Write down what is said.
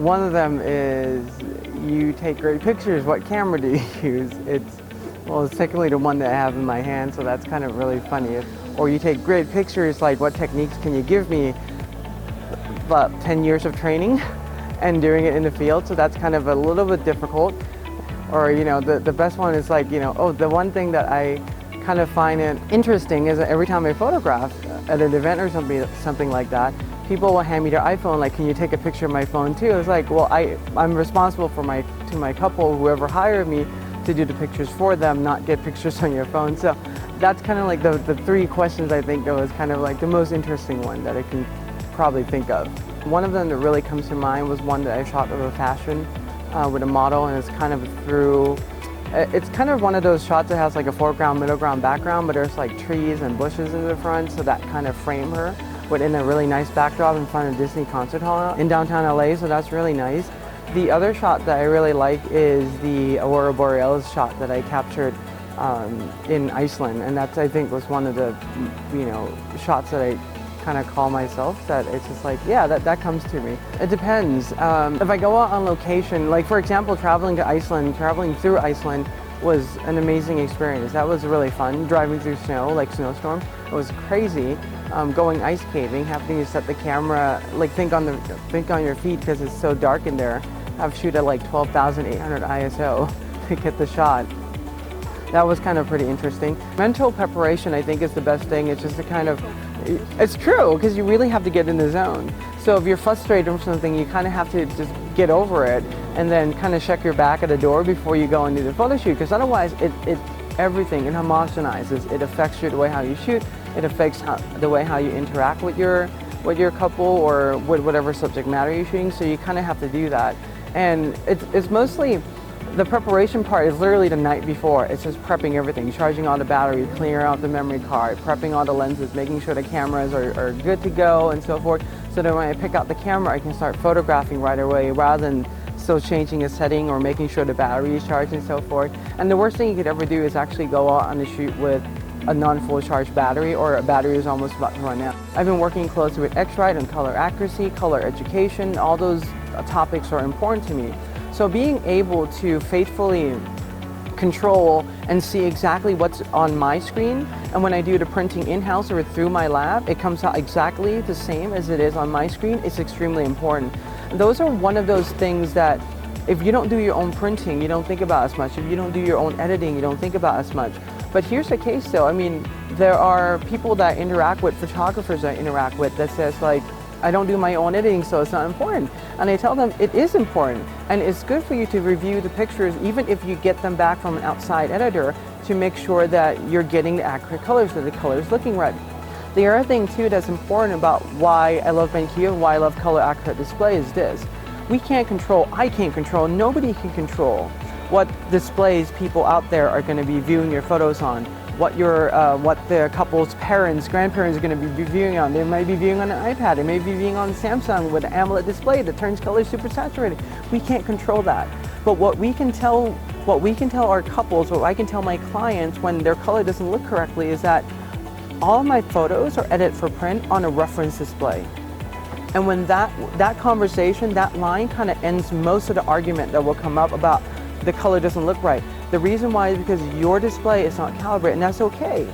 One of them is you take great pictures. What camera do you use? It's technically the one that I have in my hand, so that's kind of really funny. Or you take great pictures, like what techniques can you give me? About 10 years of training and doing it in the field, so that's kind of a little bit difficult. Or, you know, the best one is like, you know, oh, the one thing that I kind of find it interesting is that every time I photograph at an event or something like that, people will hand me their iPhone, like, can you take a picture of my phone too? It's like, well, I'm responsible for to my couple, whoever hired me, to do the pictures for them, not get pictures on your phone. So that's kind of like the three questions I think that was kind of like the most interesting one that I can probably think of. One of them that really comes to mind was one that I shot of a fashion with a model, and it's kind of one of those shots that has like a foreground, middle ground, background, but there's like trees and bushes in the front, so that kind of frame her within a really nice backdrop in front of Disney Concert Hall in downtown LA, so that's really nice. The other shot that I really like is the Aurora Borealis shot that I captured in Iceland, and that's, I think, was one of the, you know, shots that I kind of call myself, that it's just like, yeah, that comes to me. It depends. If I go out on location, like for example, traveling through Iceland was an amazing experience. That was really fun. Driving through snow, like snowstorm, it was crazy. Going ice caving, having to set the camera, like think on your feet because it's so dark in there. I've shoot at like 12,800 ISO to get the shot. That was kind of pretty interesting. Mental preparation, I think, is the best thing. It's just it's true, because you really have to get in the zone. So if you're frustrated with something, you kind of have to just get over it and then kind of check your back at the door before you go and do the photo shoot, because otherwise everything, it homogenizes. It affects the way how you shoot. It affects the way how you interact with your couple or with whatever subject matter you're shooting. So you kind of have to do that. And it's mostly, the preparation part is literally the night before. It's just prepping everything, charging all the batteries, clearing out the memory card, prepping all the lenses, making sure the cameras are good to go and so forth. So that when I pick out the camera, I can start photographing right away rather than still changing a setting or making sure the battery is charged and so forth. And the worst thing you could ever do is actually go out on the shoot with a non-full charge battery, or a battery is almost about to run out. I've been working closely with X-Rite on color accuracy, color education. All those topics are important to me. So being able to faithfully control and see exactly what's on my screen, and when I do the printing in-house or through my lab, it comes out exactly the same as it is on my screen. It's extremely important. Those are one of those things that if you don't do your own printing, you don't think about as much. If you don't do your own editing, you don't think about as much. But here's the case though, I mean, there are people that I interact with, photographers I interact with, that says like, I don't do my own editing, so it's not important. And I tell them it is important, and it's good for you to review the pictures even if you get them back from an outside editor, to make sure that you're getting the accurate colors, that the color's looking right. The other thing too that's important about why I love BenQ and why I love color accurate display is this. I can't control, nobody can control what displays people out there are going to be viewing your photos on, what the couple's parents, grandparents are going to be viewing on. They might be viewing on an iPad, they may be viewing on Samsung with an AMOLED display that turns colors super saturated. We can't control that. But what we can tell our couples, what I can tell my clients when their color doesn't look correctly, is that all of my photos are edited for print on a reference display. And when that conversation, that line kind of ends most of the argument that will come up about the color doesn't look right. The reason why is because your display is not calibrated, and that's okay.